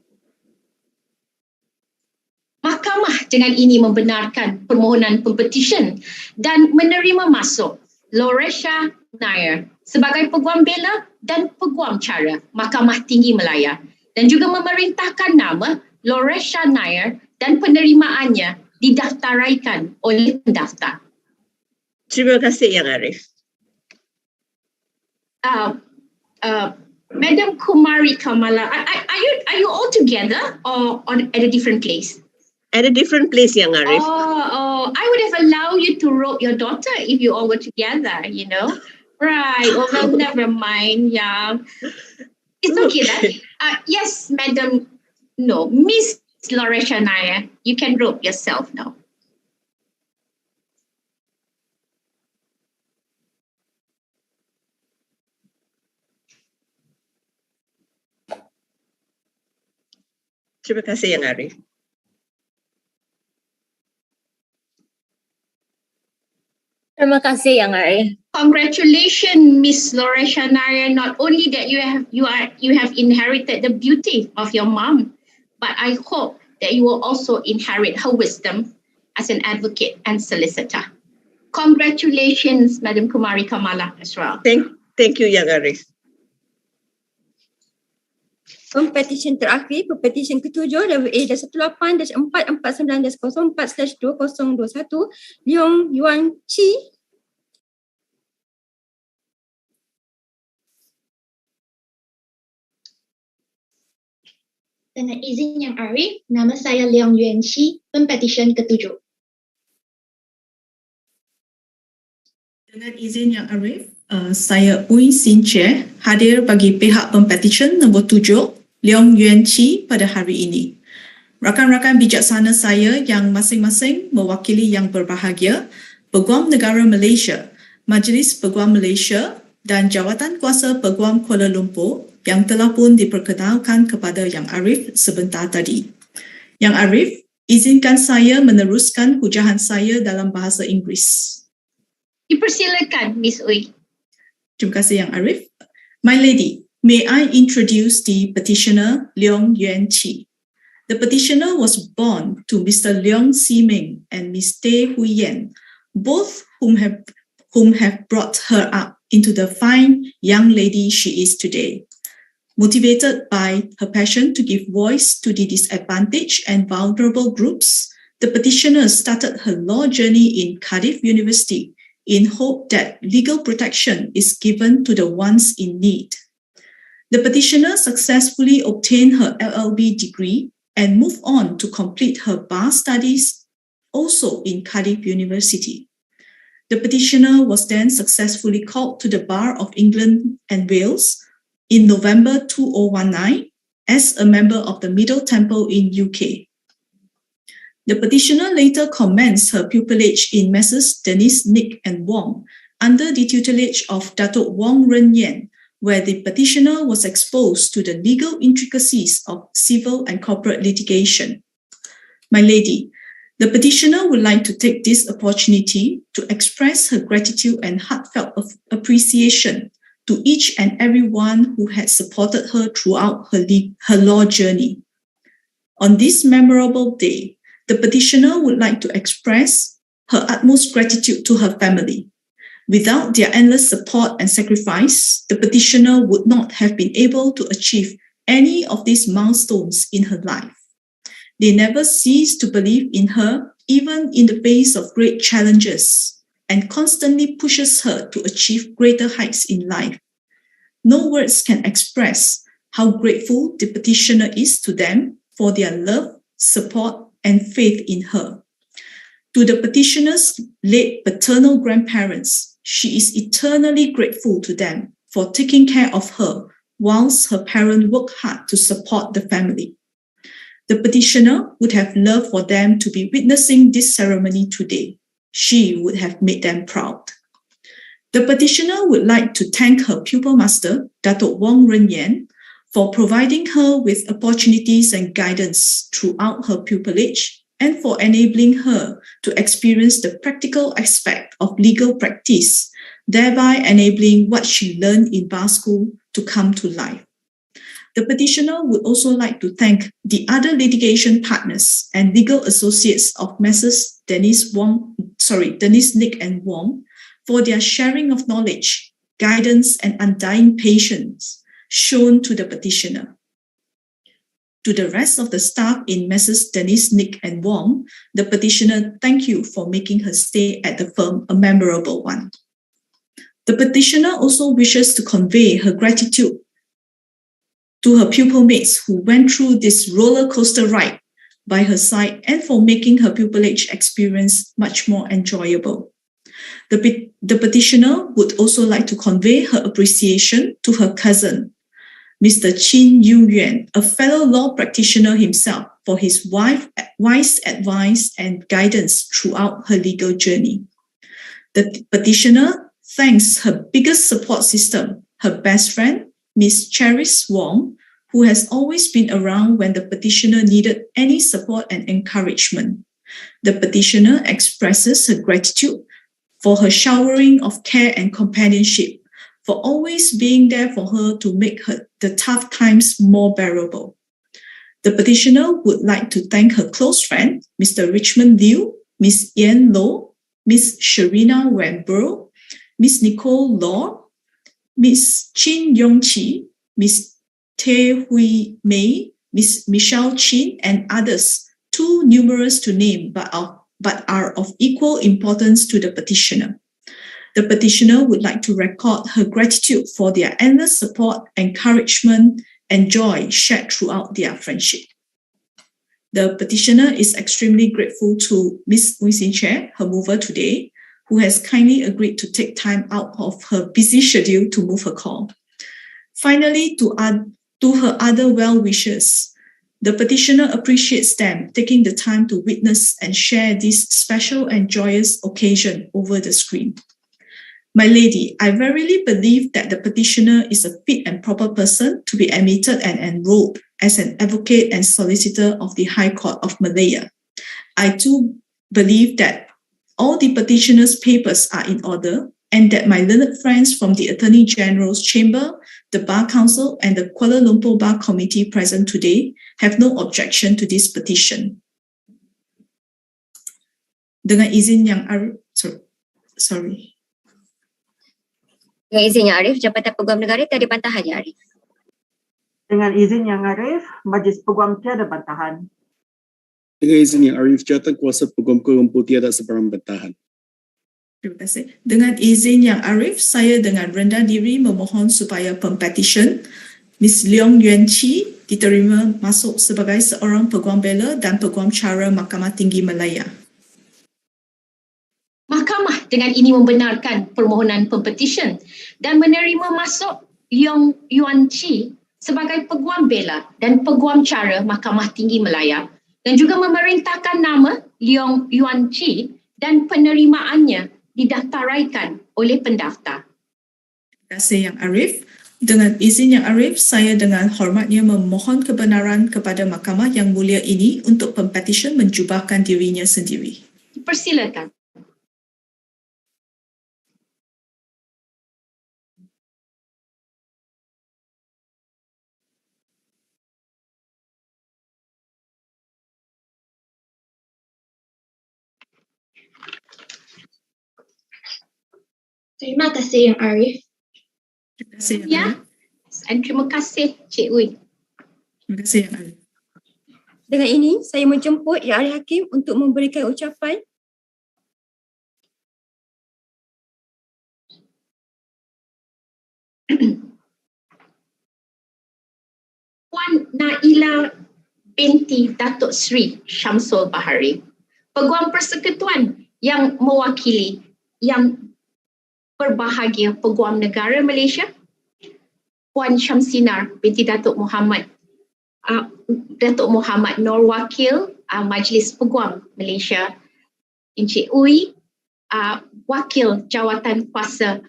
Mahkamah dengan ini membenarkan permohonan pempetisyen dan menerima masuk Loresha Naya sebagai Peguam Bela dan Peguam Cara Mahkamah Tinggi Malaya dan juga memerintahkan nama Loresha Naya dan penerimaannya didaftaraikan oleh pendaftar. Terima kasih Yang Arif. Madam Kumari Kamala, are you all together or at a different place? At a different place, Yang Arif. I would have allowed you to rope your daughter if you all were together, you know. Right, well, never mind, yeah. It's okay then. Yes, Madam, no, Miss Loresha Naya, you can rope yourself now. Terima kasih Yang Arif. Terima kasih Yang Arif. Congratulations, Miss Loresha Naya. Not only that you have inherited the beauty of your mom, but I hope that you will also inherit her wisdom as an advocate and solicitor. Congratulations, Madam Kumari Kamala as well. Thank you, Yang Arif. Pempetisyen terakhir, Pempetisyen ke-7 WA-18-449-04/2021 Leong Yuan Chi. Dengan izin Yang Arif, nama saya Leong Yuan Chi, Pempetisyen ke-7. Dengan izin Yang Arif, saya Ui Sin Che hadir bagi pihak Pempetisyen nombor 7 Leong Yuan Chi pada hari ini. Rakan-rakan bijaksana saya yang masing-masing mewakili yang berbahagia, Peguam Negara Malaysia, Majlis Peguam Malaysia dan Jawatan Kuasa Peguam Kuala Lumpur yang telah pun diperkenalkan kepada Yang Arif sebentar tadi. Yang Arif, izinkan saya meneruskan hujahan saya dalam bahasa Inggeris. Dipersilakan, Miss Ui. Terima kasih Yang Arif. My lady, may I introduce the petitioner Leong Yuan Chi. The petitioner was born to Mr. Leong Si Ming and Miss Teh Hui Yen, both whom have brought her up into the fine young lady she is today. Motivated by her passion to give voice to the disadvantaged and vulnerable groups, the petitioner started her law journey in Cardiff University in hope that legal protection is given to the ones in need. The petitioner successfully obtained her LLB degree and moved on to complete her bar studies also in Cardiff University. The petitioner was then successfully called to the Bar of England and Wales in November 2019 as a member of the Middle Temple in UK. The petitioner later commenced her pupillage in Messrs. Dennis, Nick and Wong under the tutelage of Datuk Wong Ren Yen, where the petitioner was exposed to the legal intricacies of civil and corporate litigation. My lady, the petitioner would like to take this opportunity to express her gratitude and heartfelt appreciation to each and everyone who had supported her throughout her law journey. On this memorable day, the petitioner would like to express her utmost gratitude to her family. Without their endless support and sacrifice, the petitioner would not have been able to achieve any of these milestones in her life. They never ceased to believe in her, even in the face of great challenges, and constantly pushes her to achieve greater heights in life. No words can express how grateful the petitioner is to them for their love, support, and faith in her. To the petitioner's late paternal grandparents, she is eternally grateful to them for taking care of her whilst her parents worked hard to support the family. The petitioner would have loved for them to be witnessing this ceremony today. She would have made them proud. The petitioner would like to thank her pupil master, Datuk Wong Ren Yen, for providing her with opportunities and guidance throughout her pupillage and for enabling her to experience the practical aspect of legal practice, thereby enabling what she learned in bar school to come to life. The petitioner would also like to thank the other litigation partners and legal associates of Messrs. Dennis, Nick and Wong for their sharing of knowledge, guidance and undying patience shown to the petitioner. To the rest of the staff in Messrs. Dennis, Nick and Wong, the petitioner thank you for making her stay at the firm a memorable one. The petitioner also wishes to convey her gratitude to her pupil mates who went through this roller coaster ride by her side and for making her pupillage experience much more enjoyable. The petitioner would also like to convey her appreciation to her cousin, Mr. Chin Yu Yuan, a fellow law practitioner himself, for his wise advice and guidance throughout her legal journey. The petitioner thanks her biggest support system, her best friend, Miss Cheris Wong, who has always been around when the petitioner needed any support and encouragement. The petitioner expresses her gratitude for her showering of care and companionship, for always being there for her to make the tough times more bearable. The petitioner would like to thank her close friend, Mr. Richmond Liu, Miss Ian Low, Miss Sharina Wenbro, Miss Nicole Law, Miss Chin Yong Chi, Miss Tae Hui Mei, Miss Michelle Chin, and others, too numerous to name but are of equal importance to the petitioner. The petitioner would like to record her gratitude for their endless support, encouragement, and joy shared throughout their friendship. The petitioner is extremely grateful to Ms. Ui Sin Che, her mover today, who has kindly agreed to take time out of her busy schedule to move her call. Finally, to her other well-wishers, the petitioner appreciates them taking the time to witness and share this special and joyous occasion over the screen. My lady, I verily believe that the petitioner is a fit and proper person to be admitted and enrolled as an advocate and solicitor of the High Court of Malaya. I too believe that all the petitioner's papers are in order and that my learned friends from the Attorney General's Chamber, the Bar Council, and the Kuala Lumpur Bar Committee present today have no objection to this petition. Dengan izin yang sorry. Dengan izin Yang Arif, Jabatan Peguam Negara tiada bantahan Yang Arif. Dengan izin Yang Arif, Majlis Peguam tiada bantahan. Dengan izin Yang Arif, Jabatan Kuasa Peguam Kuala Lumpur tiada sebarang bantahan. Terima kasih. Dengan izin Yang Arif, saya dengan rendah diri memohon supaya pempetisyen Ms. Leong Yuan Chi diterima masuk sebagai seorang Peguam Bela dan Peguam Cara Mahkamah Tinggi Malaya. Mahkamah dengan ini membenarkan permohonan pempetisyen dan menerima masuk Leong Yuan Chi sebagai Peguam Bela dan Peguam Cara Mahkamah Tinggi Malaya dan juga memerintahkan nama Leong Yuan Chi dan penerimaannya didaftaraikan oleh pendaftar. Terima kasih Yang Arif. Dengan izin Yang Arif, saya dengan hormatnya memohon kebenaran kepada Mahkamah yang mulia ini untuk pempetisyen menjubahkan dirinya sendiri. Persilakan. Terima kasih Yang Arif. Terima kasih Yang Ya, dan terima kasih Cik Ui. Terima kasih Yang Arif. Dengan ini, saya menjemput Yang Ahli Hakim untuk memberikan ucapan. Puan Naila Binti Datuk Sri Syamsul Bahari, Peguam Persekutuan yang mewakili yang berbahagia Peguam Negara Malaysia, Puan Syamsinar binti Datuk Muhammad Nur Wakil Majlis Peguam Malaysia, Encik Ui, Wakil Jawatan Kuasa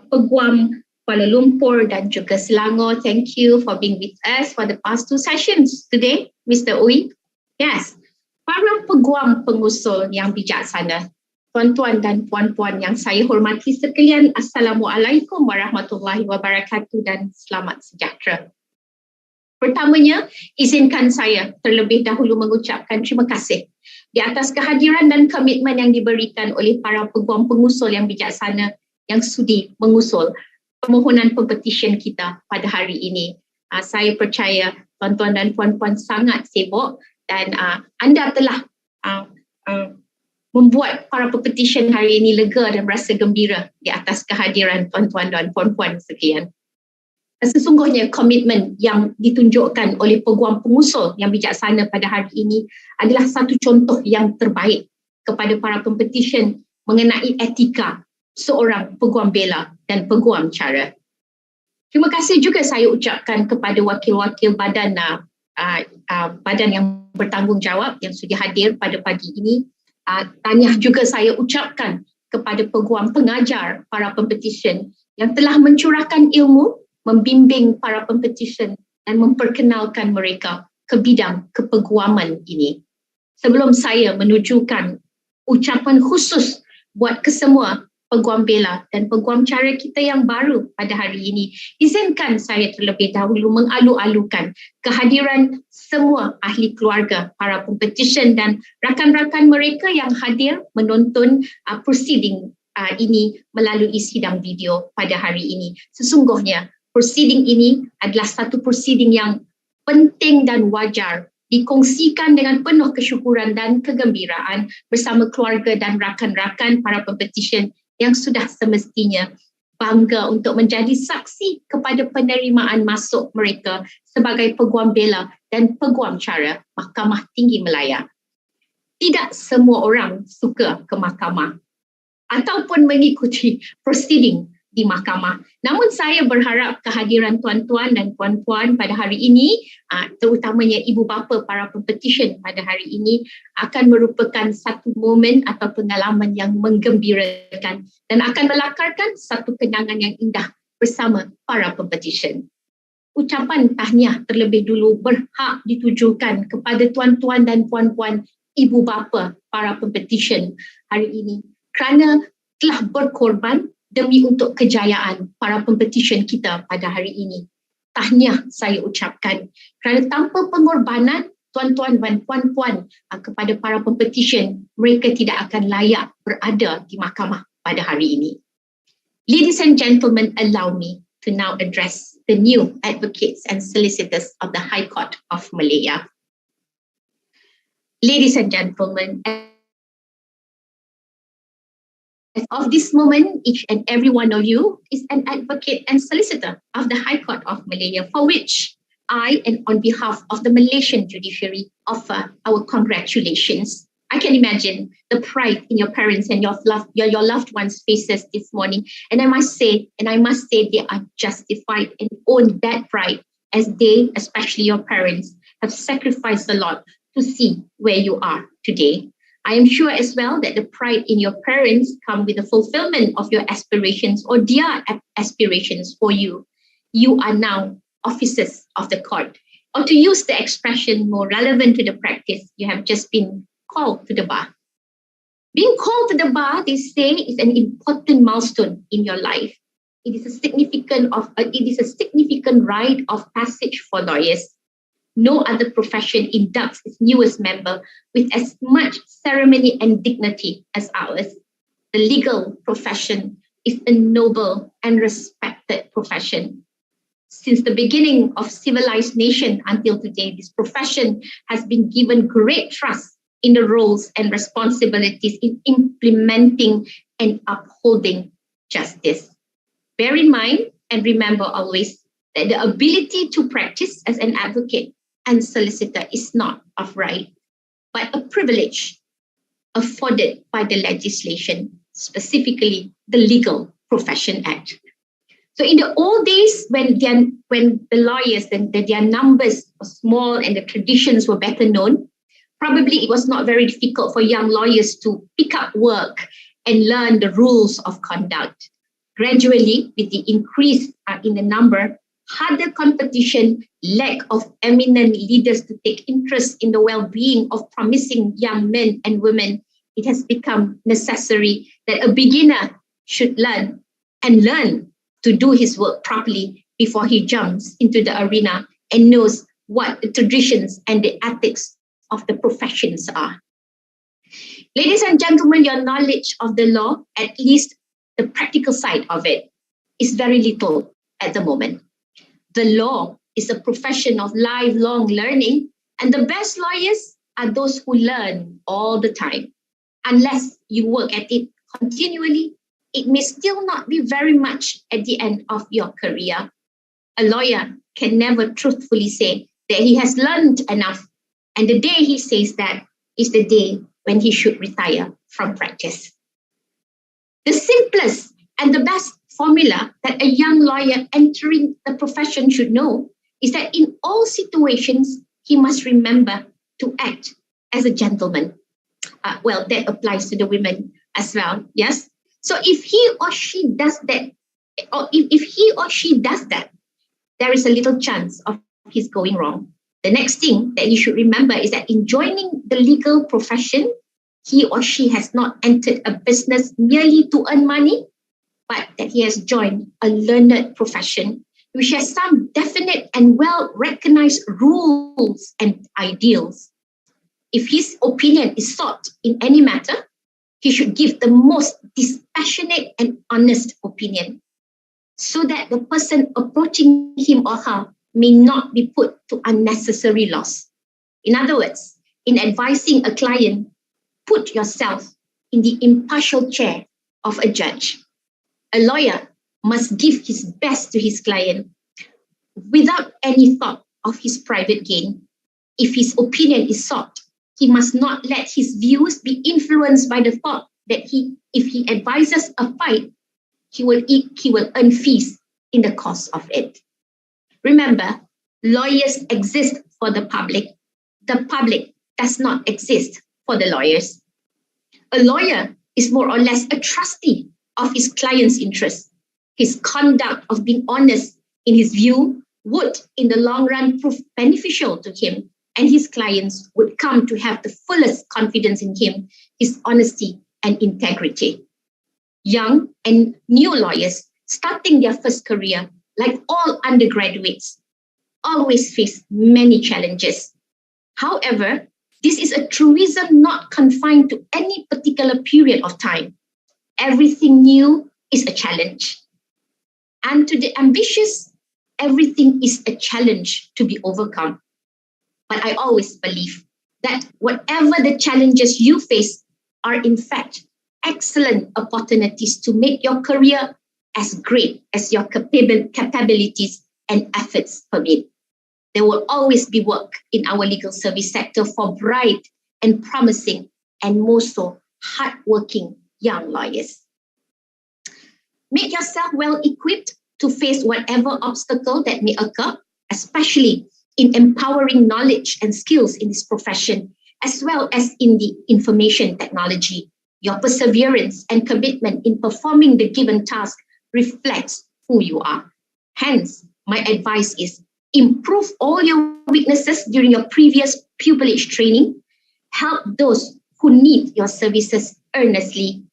Peguam Kuala Lumpur dan juga Selangor. Thank you for being with us for the past 2 sessions today, Mr. Ui. Yes, para peguam pengusul yang bijaksana, tuan-tuan dan puan-puan yang saya hormati sekalian, Assalamualaikum warahmatullahi wabarakatuh dan selamat sejahtera. Pertamanya, izinkan saya terlebih dahulu mengucapkan terima kasih di atas kehadiran dan komitmen yang diberikan oleh para peguam pengusul yang bijaksana yang sudi mengusul permohonan pempetisyen kita pada hari ini. Saya percaya tuan-tuan dan puan-puan sangat sibuk dan anda telah membuat para pempetisyen hari ini lega dan berasa gembira di atas kehadiran tuan-tuan dan puan-puan sekalian. Sesungguhnya komitmen yang ditunjukkan oleh peguam pengusul yang bijaksana pada hari ini adalah satu contoh yang terbaik kepada para pempetisyen mengenai etika seorang peguam bela dan peguam cara. Terima kasih juga saya ucapkan kepada wakil-wakil badan yang bertanggungjawab yang sudah hadir pada pagi ini. Tahniah juga saya ucapkan kepada peguam pengajar para pempetisyen yang telah mencurahkan ilmu, membimbing para pempetisyen dan memperkenalkan mereka ke bidang kepeguaman ini. Sebelum saya menunjukkan ucapan khusus buat kesemua Peguam Bela dan Peguam Cara kita yang baru pada hari ini, izinkan saya terlebih dahulu mengalu-alukan kehadiran semua ahli keluarga, para pempetisyen dan rakan-rakan mereka yang hadir menonton proceeding ini melalui sidang video pada hari ini. Sesungguhnya proceeding ini adalah satu proceeding yang penting dan wajar dikongsikan dengan penuh kesyukuran dan kegembiraan bersama keluarga dan rakan-rakan para pempetisyen yang sudah semestinya bangga untuk menjadi saksi kepada penerimaan masuk mereka sebagai Peguam Bela dan Peguam Cara Mahkamah Tinggi Malaya. Tidak semua orang suka ke mahkamah ataupun mengikuti proceeding di mahkamah. Namun saya berharap kehadiran tuan-tuan dan puan-puan pada hari ini, terutamanya ibu bapa para pempetisyen pada hari ini, akan merupakan satu momen atau pengalaman yang menggembirakan dan akan melakarkan satu kenangan yang indah bersama para pempetisyen. Ucapan tahniah terlebih dulu berhak ditujukan kepada tuan-tuan dan puan-puan ibu bapa para pempetisyen hari ini kerana telah berkorban demi untuk kejayaan para pempetisyen kita pada hari ini. Tahniah saya ucapkan kerana tanpa pengorbanan tuan-tuan dan puan-puan kepada para pempetisyen, mereka tidak akan layak berada di mahkamah pada hari ini. Ladies and gentlemen, allow me to now address the new advocates and solicitors of the High Court of Malaya. Ladies and gentlemen, of this moment, each and every one of you is an advocate and solicitor of the High Court of Malaya, for which I, and on behalf of the Malaysian judiciary, offer our congratulations. I can imagine the pride in your parents and your loved ones' faces this morning, and I must say they are justified and own that pride, as they, especially your parents, have sacrificed a lot to see where you are today. I am sure as well that the pride in your parents come with the fulfillment of your aspirations or their aspirations for you. You are now officers of the court. Or to use the expression more relevant to the practice, you have just been called to the bar. Being called to the bar, they say, is an important milestone in your life. It is a significant rite of passage for lawyers. No other profession inducts its newest member with as much ceremony and dignity as ours. The legal profession is a noble and respected profession. Since the beginning of civilized nation until today, this profession has been given great trust in the roles and responsibilities in implementing and upholding justice. Bear in mind and remember always that the ability to practice as an advocate and solicitor is not of right, but a privilege afforded by the legislation, specifically the Legal Profession Act. So in the old days, when the lawyers and their numbers were small and the traditions were better known, probably it was not very difficult for young lawyers to pick up work and learn the rules of conduct. Gradually, with the increase in the number, harder competition, lack of eminent leaders to take interest in the well-being of promising young men and women, it has become necessary that a beginner should learn to do his work properly before he jumps into the arena and knows what the traditions and the ethics of the professions are. Ladies and gentlemen, your knowledge of the law, at least the practical side of it, is very little at the moment. The law is a profession of lifelong learning, and the best lawyers are those who learn all the time. Unless you work at it continually, it may still not be very much at the end of your career. A lawyer can never truthfully say that he has learned enough, and the day he says that is the day when he should retire from practice. The simplest and the best formula that a young lawyer entering the profession should know is that in all situations, he must remember to act as a gentleman. Well, that applies to the women as well, yes? So if he or she does that, there is a little chance of he's going wrong. The next thing that he should remember is that in joining the legal profession, he or she has not entered a business merely to earn money, but that he has joined a learned profession which has some definite and well-recognized rules and ideals. If his opinion is sought in any matter, he should give the most dispassionate and honest opinion so that the person approaching him or her may not be put to unnecessary loss. In other words, in advising a client, put yourself in the impartial chair of a judge. A lawyer must give his best to his client without any thought of his private gain. If his opinion is sought, he must not let his views be influenced by the thought that if he advises a fight, he will earn fees in the course of it. Remember, lawyers exist for the public. The public does not exist for the lawyers. A lawyer is more or less a trustee of his client's interests. His conduct of being honest in his view would, in the long run, prove beneficial to him, and his clients would come to have the fullest confidence in him, his honesty and integrity. Young and new lawyers starting their first career, like all undergraduates, always face many challenges. However, this is a truism not confined to any particular period of time. Everything new is a challenge. And to the ambitious, everything is a challenge to be overcome. But I always believe that whatever the challenges you face are in fact excellent opportunities to make your career as great as your capabilities and efforts permit. There will always be work in our legal service sector for bright and promising and more so hardworking young lawyers. Make yourself well equipped to face whatever obstacle that may occur, especially in empowering knowledge and skills in this profession, as well as in the information technology. Your perseverance and commitment in performing the given task reflects who you are. Hence, my advice is improve all your weaknesses during your previous pupillage training, help those who need your services earnestly,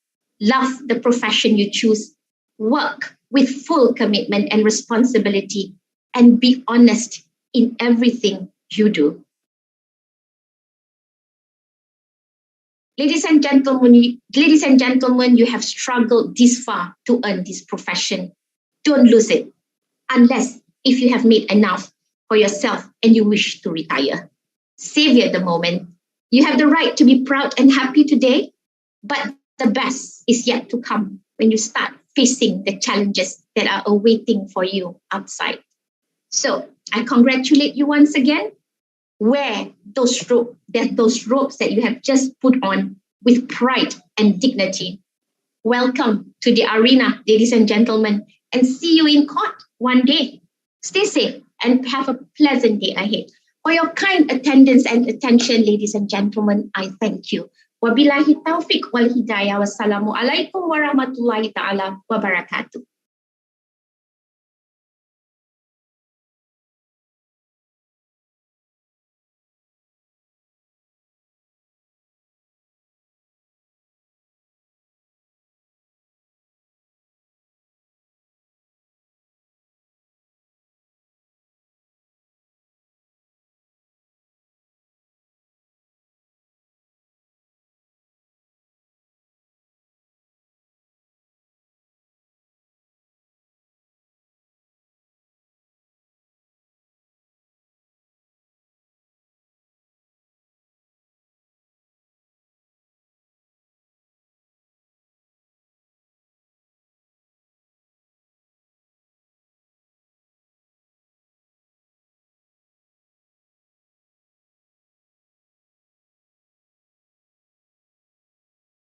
love the profession you choose, work with full commitment and responsibility, and be honest in everything you do. Ladies and gentlemen, you have struggled this far to earn this profession. Don't lose it, unless if you have made enough for yourself and you wish to retire. Savor the moment. You have the right to be proud and happy today, but the best is yet to come when you start facing the challenges that are awaiting for you outside. So I congratulate you once again. Wear those robes that you have just put on with pride and dignity. Welcome to the arena, ladies and gentlemen, and see you in court one day. Stay safe and have a pleasant day ahead. For your kind attendance and attention, ladies and gentlemen, I thank you. Wabillahi taufiq wal hidayah. Wassalamualaikum warahmatullahi ta'ala wabarakatuh.